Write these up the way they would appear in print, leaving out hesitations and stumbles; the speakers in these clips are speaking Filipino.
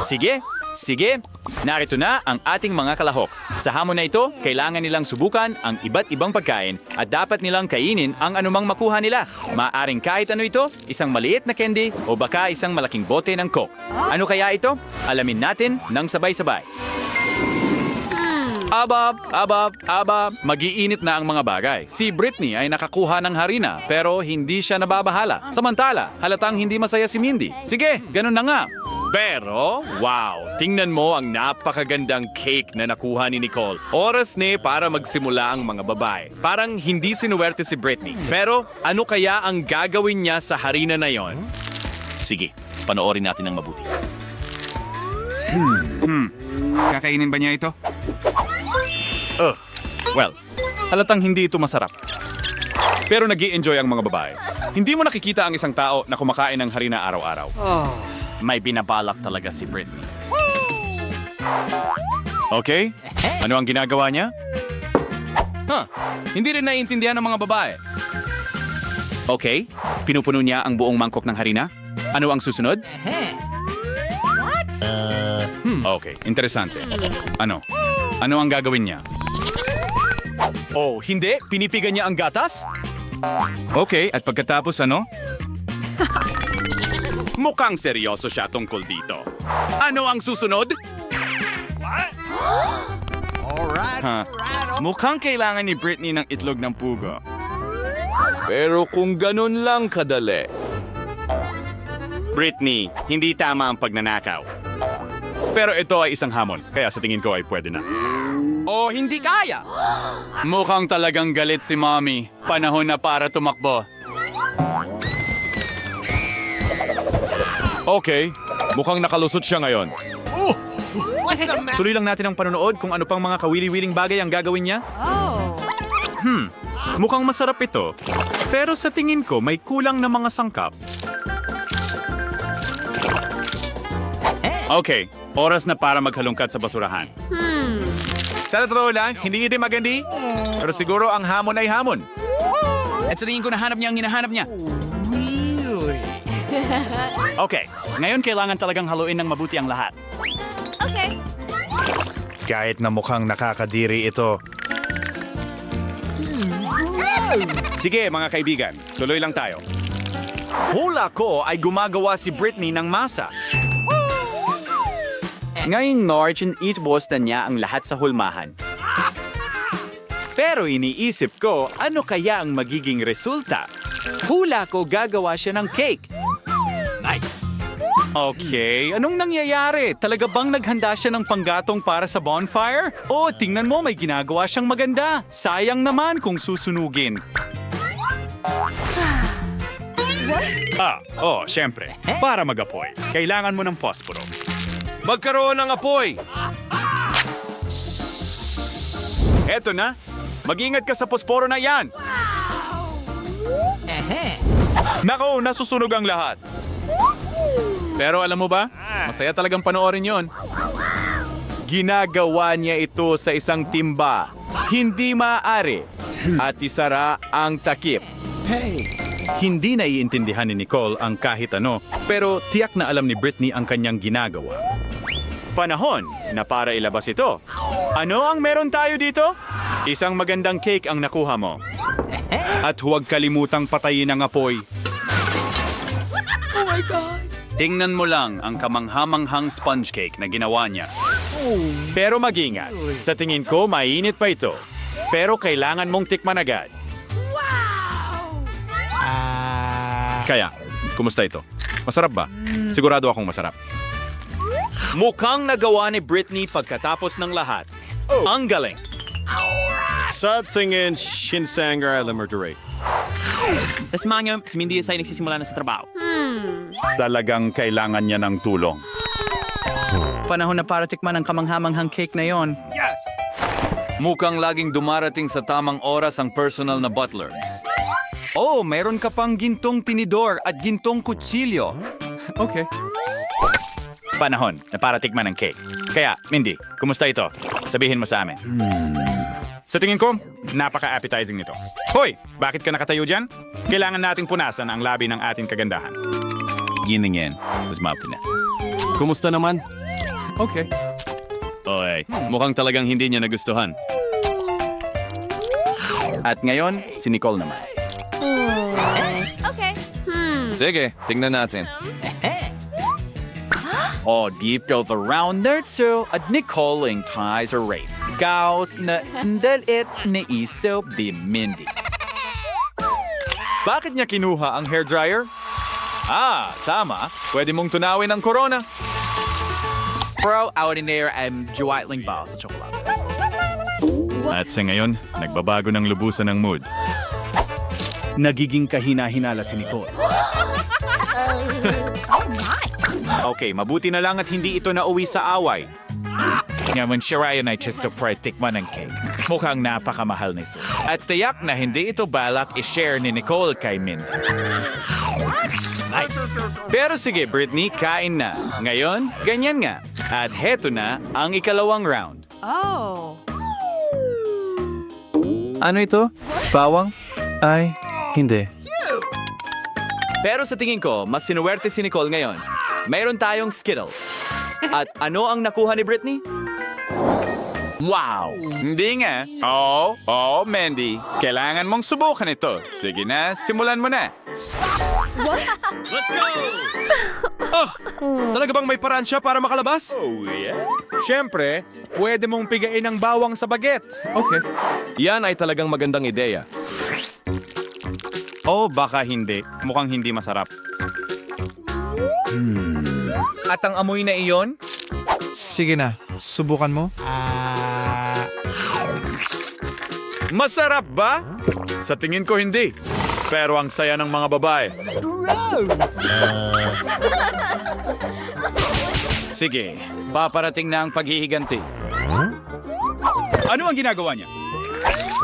Sige, sige. Narito na ang ating mga kalahok. Sa hamon na ito, kailangan nilang subukan ang iba't ibang pagkain at dapat nilang kainin ang anumang makuha nila. Maaring kahit ano ito, isang maliit na candy o baka isang malaking bote ng Coke. Ano kaya ito? Alamin natin ng sabay-sabay. Abab, mag-iinit na ang mga bagay. Si Britney ay nakakuha ng harina pero hindi siya nababahala. Samantala, halatang hindi masaya si Mindy. Sige, ganun na nga. Pero, wow, tingnan mo ang napakagandang cake na nakuha ni Nicole. Oras ni para magsimula ang mga babae. Parang hindi sinuwerte si Britney. Pero, ano kaya ang gagawin niya sa harina na yon? Sige, panoorin natin ng mabuti. Kakainin ba niya ito? Well, halatang hindi ito masarap. Pero nag-i-enjoy ang mga babae. Hindi mo nakikita ang isang tao na kumakain ng harina araw-araw. May binabalak talaga si Britney. Okay? Ano ang ginagawa niya? Hindi rin naiintindihan ng mga babae. Okay, pinupuno niya ang buong mangkok ng harina. Ano ang susunod? Okay, interesante. Ano? Ano ang gagawin niya? Oh, hindi? Pinipigan niya ang gatas? Okay, at pagkatapos ano? Mukhang seryoso siya tungkol dito. Ano ang susunod? Mukhang kailangan ni Britney ng itlog ng pugo. Pero kung ganun lang kadali. Britney, hindi tama ang pagnanakaw. Pero ito ay isang hamon, kaya sa tingin ko ay pwede na. O hindi kaya. Mukhang talagang galit si Mommy. Panahon na para tumakbo. Okay, mukhang nakalusot siya ngayon. Tuloy lang natin ang panonood kung ano pang mga kawili-wiling bagay ang gagawin niya. Mukhang masarap ito. Pero sa tingin ko, may kulang na mga sangkap. Okay, oras na para maghalungkat sa basurahan. Sa totoo lang, hindi ito magandi. Pero siguro ang hamon ay hamon. At sa tingin ko nahanap niya ang hinahanap niya. Okay, ngayon kailangan talagang haluin ng mabuti ang lahat. Kahit na mukhang nakakadiri ito. Sige mga kaibigan, tuloy lang tayo. Hula ko ay gumagawa si Britney ng masa. Ngayon, Norge, iisbos na niya ang lahat sa hulmahan. Pero iniisip ko, ano kaya ang magiging resulta? Hula ko gagawa siya ng cake. Nice. Okay, anong nangyayari? Talaga bang naghanda siya ng panggatong para sa bonfire? Oh, tingnan mo, may ginagawa siyang maganda. Sayang naman kung susunugin. Siyempre. Para mag-apoy, kailangan mo ng posporo. Magkaroon ng apoy. Eto na. Mag-ingat ka sa posporo na yan. Nako, nasusunog ang lahat. Pero alam mo ba, masaya talagang panoorin yon. Ginagawa niya ito sa isang timba. Hindi maaari. At isara ang takip. Hindi naiintindihan ni Nicole ang kahit ano, pero tiyak na alam ni Britney ang kanyang ginagawa. Panahon na para ilabas ito. Ano ang meron tayo dito? Isang magandang cake ang nakuha mo. At huwag kalimutang patayin ang apoy. Oh my God. Tingnan mo lang ang kamanghamanghang sponge cake na ginawa niya. Pero mag-ingat. Sa tingin ko, mainit pa ito. Pero kailangan mong tikman agad. Kaya, kumusta ito? Masarap ba? Sigurado akong masarap. Mukhang nagawa ni Britney pagkatapos ng lahat. Ang galing. Sa tingin, Shinsanger alam Murderay. Tas mga si Mindy ay nagsisimula na sa trabaho. Talagang kailangan niya ng tulong. Panahon na para tikman ang kamanghamanghang cake na yon. Mukhang laging dumarating sa tamang oras ang personal na butler. Oh, meron ka pang gintong tinidor at gintong kutsilyo. Okay. Panahon na para tikman ng cake. Kaya, Mindy, kumusta ito? Sabihin mo sa amin. Sa tingin ko, napaka-appetizing nito. Hoy, bakit ka nakatayo dyan? Kailangan nating punasan ang labi ng ating kagandahan. Gining yan. Mas mabuti na. Kumusta naman? Okay. Okay, mukhang talagang hindi niya nagustuhan. At ngayon, si Nicole naman. Okay. Sige, tingnan natin. O, deep go the rounder to at Nicole ang ties or rate. Gaos na dalit ni iso di Mindy. Bakit niya kinuha ang hairdryer? Ah, tama. Pwede mong tunawin ang corona. Pro ordinaire am juwaitling ba sa tsokolate. At sa ngayon, nagbabago ng lubusan ng mood. Nagiging kahina-hinala si Nicole. Okay, mabuti na lang at hindi ito nauwi sa away. Ngayon si Ryan ay just to tikman ng cake. Mukhang napakamahal nito. At tiyak na hindi ito balak i-share ni Nicole kay Mindy. Nice. Pero sige, Britney, kain na. Ngayon, ganyan nga. At heto na ang ikalawang round. Oh. Ano ito? Bawang? Ay, hindi. Pero sa tingin ko, mas sinuwerte si Nicole ngayon. Mayroon tayong Skittles. At ano ang nakuha ni Britney? Wow! Hindi nga. Oo, Mandy. Kailangan mong subukan ito. Sige na, simulan mo na. Let's go! Talaga bang may paraan siya para makalabas? Siyempre, pwede mong pigain ang bawang sa baget. Okay. Yan ay talagang magandang ideya. O baka hindi. Mukhang hindi masarap. At ang amoy na iyon? Sige na, subukan mo. Masarap ba? Sa tingin ko hindi. Pero ang saya ng mga babae. Sige, paparating na ang paghihiganti. Ano ang ginagawa niya?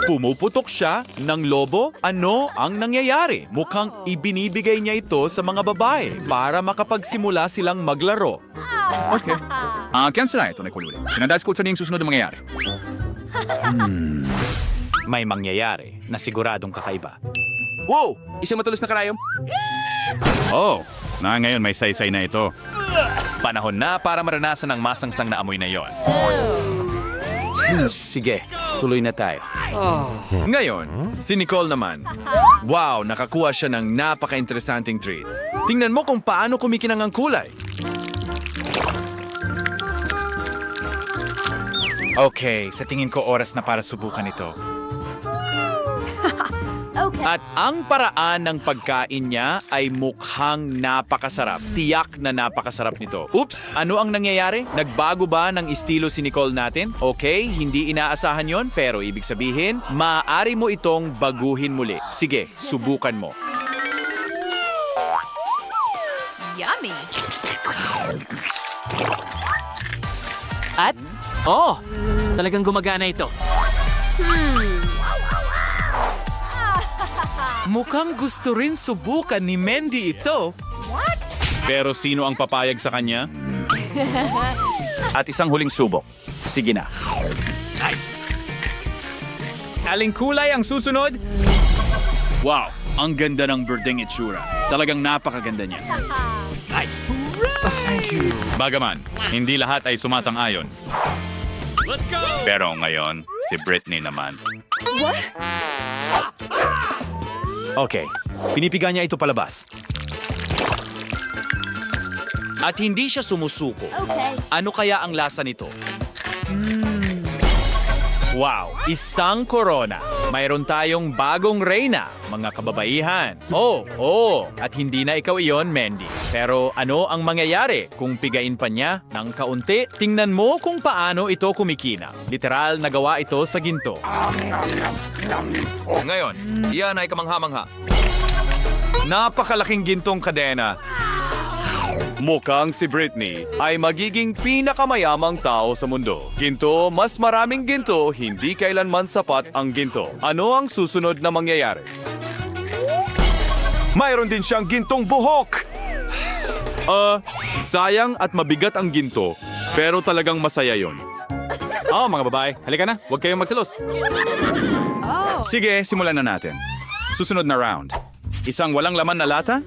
Pumuputok siya ng lobo? Ano ang nangyayari? Mukhang ibinibigay niya ito sa mga babae para makapagsimula silang maglaro. Okay. Cancel na ito na kululi. Pinandas ko sa niyang susunod na mangyayari. May mangyayari na siguradong kakaiba. Wow! Isang matulos na karayom. Oh, na ngayon may saysay na ito. Panahon na para maranasan ang masangsang na amoy na yon. Sige, tuloy na tayo. Ngayon, si Nicole naman. Wow, nakakuha siya ng napaka-interesanting treat. Tingnan mo kung paano kumikinang ang kulay. Okay, sa tingin ko oras na para subukan ito. Okay. At ang paraan ng pagkain niya ay mukhang napakasarap. Tiyak na napakasarap nito. Oops, ano ang nangyayari? Nagbago ba ng estilo si Nicole natin? Okay, hindi inaasahan yon, pero ibig sabihin, maaari mo itong baguhin muli. Sige, subukan mo. Yummy. At, talagang gumagana ito. Mukhang gusto rin subukan ni Mandy ito. What? Pero sino ang papayag sa kanya? At isang huling subok. Sige na. Nice. Aling kulay ang susunod? Wow, ang ganda ng birdeng itsura. Talagang napakaganda niya. Nice. Thank you. Bagaman, hindi lahat ay sumasang-ayon. Let's go! Pero ngayon, si Britney naman. What? Okay, pinipiga niya ito palabas. At hindi siya sumusuko. Okay. Ano kaya ang lasa nito? Wow, isang corona. Mayroon tayong bagong reyna, mga kababaihan. At hindi na ikaw iyon, Mandy. Pero ano ang mangyayari kung pigain pa niya ng kaunti? Tingnan mo kung paano ito kumikina. Literal nagawa ito sa ginto. Ngayon, iyan ay kamangha-mangha. Napakalaking gintong kadena. Mukhang si Britney ay magiging pinakamayamang tao sa mundo. Ginto, mas maraming ginto, hindi kailanman sapat ang ginto. Ano ang susunod na mangyayari? Mayroon din siyang gintong buhok! Sayang at mabigat ang ginto, pero talagang masaya yon. Mga babae, halika na, huwag kayong magselos. Sige, simulan na natin. Susunod na round. Isang walang laman na lata?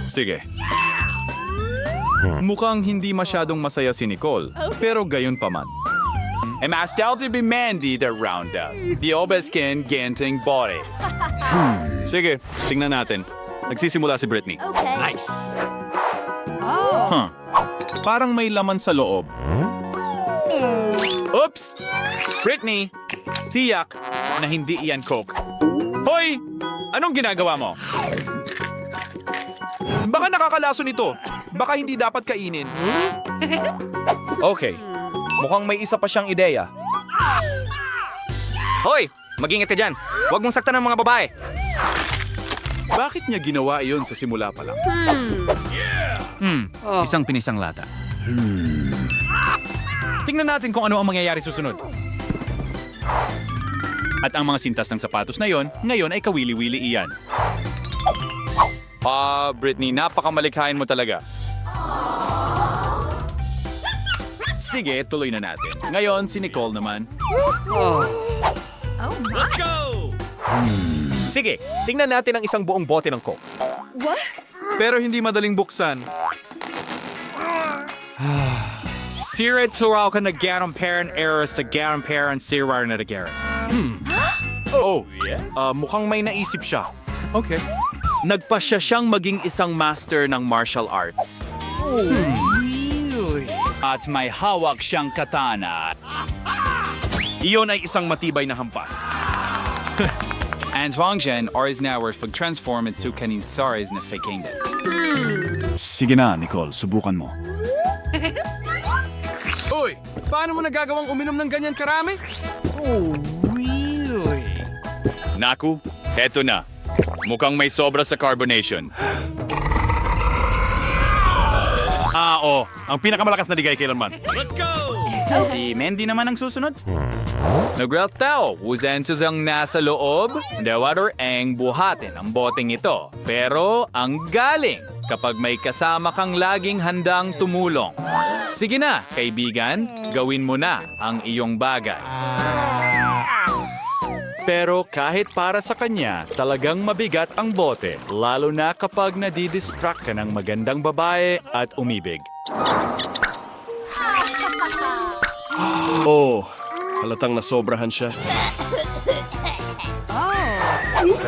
Sige. Mukhang hindi masyadong masaya si Nicole, pero gayon pa man. And I still to be Mandy that round us. The obeskin genting body. Sige, tingnan natin. Nagsisimula si Britney. Okay. Nice. Parang may laman sa loob. Oops! Britney, tiyak na hindi iyan Coke. Hoy! Anong ginagawa mo? Baka nakakalason ito. Baka hindi dapat kainin. Okay. Mukhang may isa pa siyang ideya. Hoy! Mag-ingat ka dyan. Huwag mong saktan ng mga babae. Bakit niya ginawa iyon sa simula pa lang? Isang pinisang lata. Tingnan natin kung ano ang mangyayari susunod. At ang mga sintas ng sapatos na yon, ngayon ay kawili-wili iyan. Britney, napakamalikhain mo talaga. Sige, tuloy na natin. Ngayon, si Nicole naman. Oh my. Sige, tingnan natin ang isang buong bote ng Coke. What? Pero hindi madaling buksan. Sira tural ka na garang parent errors sa garang parent sira na garang. Mukhang may naisip siya. Okay. Nagpasya siyang maging isang master ng martial arts. At may hawak siyang katana. Iyon ay isang matibay na hampas. And Huangzhen or is now worth pag-transform at sukanin saris na faking din. Sige na, Nicole. Subukan mo. Uy! Paano mo nagagawang uminom ng ganyan karami? Naku, heto na. Mukhang may sobra sa carbonation. Ang pinakamalakas na digay kailanman. Si Mandy naman ang susunod. Nagreltaw, usensos ang nasa loob, dawater ang buhatin ang boteng ito. Pero ang galing kapag may kasama kang laging handang tumulong. Sige na, kaibigan, gawin mo na ang iyong bagay. Pero kahit para sa kanya, talagang mabigat ang bote, lalo na kapag nadidistract ka ng magandang babae at umibig. Halatang nasobrahan siya.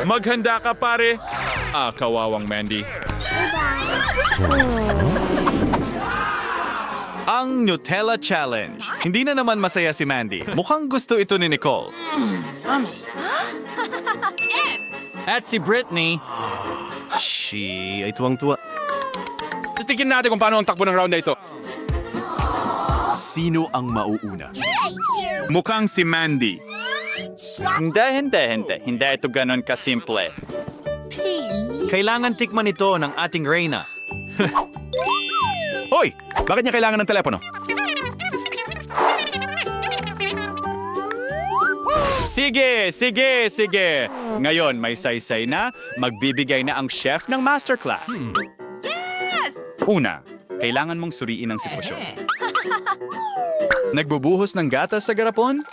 Maghanda ka, pare! Kawawang Mandy. Ang Nutella Challenge. Hindi na naman masaya si Mandy. Mukhang gusto ito ni Nicole. Yes! At si Britney, Ay tuwang-tuwa. Titignan natin kung paano ang takbo ng round na ito. Sino ang mauuna? Mukhang si Mandy. Hindi ito ganon kasimple. Kailangan tikman ito ng ating reyna. Hoy! Bakit niya kailangan ng telepono? Sige. Ngayon, may saysay na, magbibigay na ang chef ng masterclass. Yes! Una, kailangan mong suriin ang sitwasyon. Nagbubuhos ng gatas sa garapon?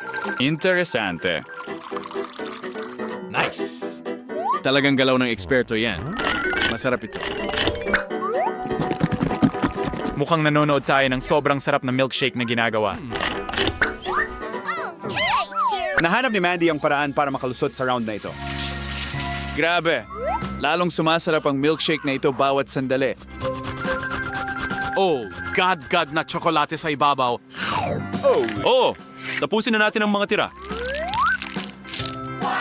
Interesante. Nice! Talagang galaw ng eksperto yan. Masarap ito. Mukhang nanonood tayo ng sobrang sarap na milkshake na ginagawa. Nahanap ni Mandy ang paraan para makalusot sa round na ito. Grabe. Lalong sumasarap ang milkshake na ito bawat sandali. Oh, God na tsokolate sa ibabaw. Tapusin na natin ang mga tira.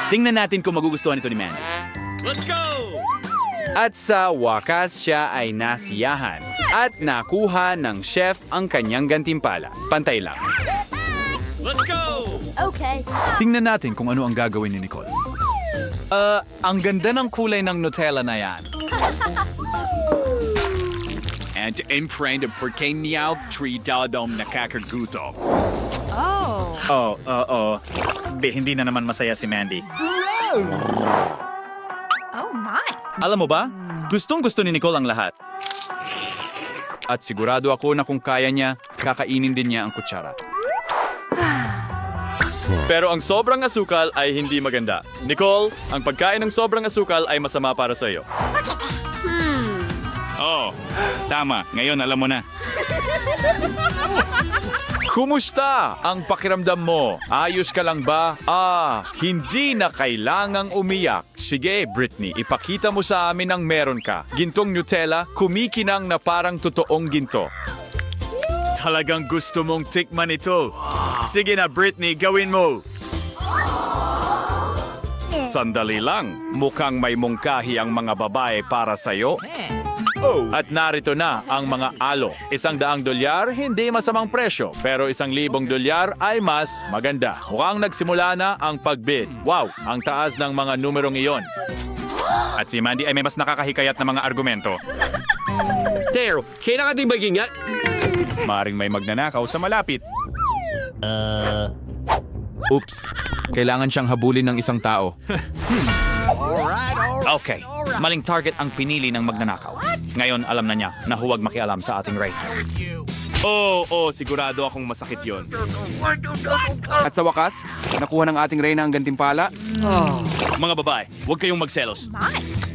Tingnan natin kung magugustuhan ito ni Mandy. Let's go! At sa wakas siya ay nasiyahan at nakuha ng chef ang kanyang gantimpala. Pantay lang. Let's go! Okay. Tingnan natin kung ano ang gagawin ni Nicole. Ang ganda ng kulay ng Nutella na yan. And imprint of Porkenyaw, 3 dadom nakakagutom. Oh. Hindi na naman masaya si Mandy. Oh my. Alam mo ba? Gustong-gusto ni Nicole ang lahat. At sigurado ako na kung kaya niya, kakainin din niya ang kutsara. Pero ang sobrang asukal ay hindi maganda. Nicole, ang pagkain ng sobrang asukal ay masama para sa iyo. Tama, ngayon alam mo na. Kumusta ang pakiramdam mo? Ayos ka lang ba? Hindi na kailangang umiyak. Sige, Britney, ipakita mo sa amin ang meron ka. Gintong Nutella, kumikinang na parang totoong ginto. Talagang gusto mong tikman ito. Sige na, Britney, gawin mo. Sandali lang, mukhang may mungkahi ang mga babae para sa'yo. At narito na ang mga alo. $100 hindi masamang presyo, pero $1,000 ay mas maganda. Mukhang nagsimula na ang pagbid. Wow, ang taas ng mga numerong iyon. At si Mandy ay may mas nakakahikayat na mga argumento. Tero, kailangan din mag-ingat. Maring may magnanakaw sa malapit. Oops. Kailangan siyang habulin ng isang tao. Okay, maling target ang pinili ng magnanakaw. Ngayon alam na niya na huwag makialam sa ating Ray. Sigurado akong masakit yon. At sa wakas, nakuha ng ating reyna ang gantimpala. Mga babae, huwag kayong magselos. Mine.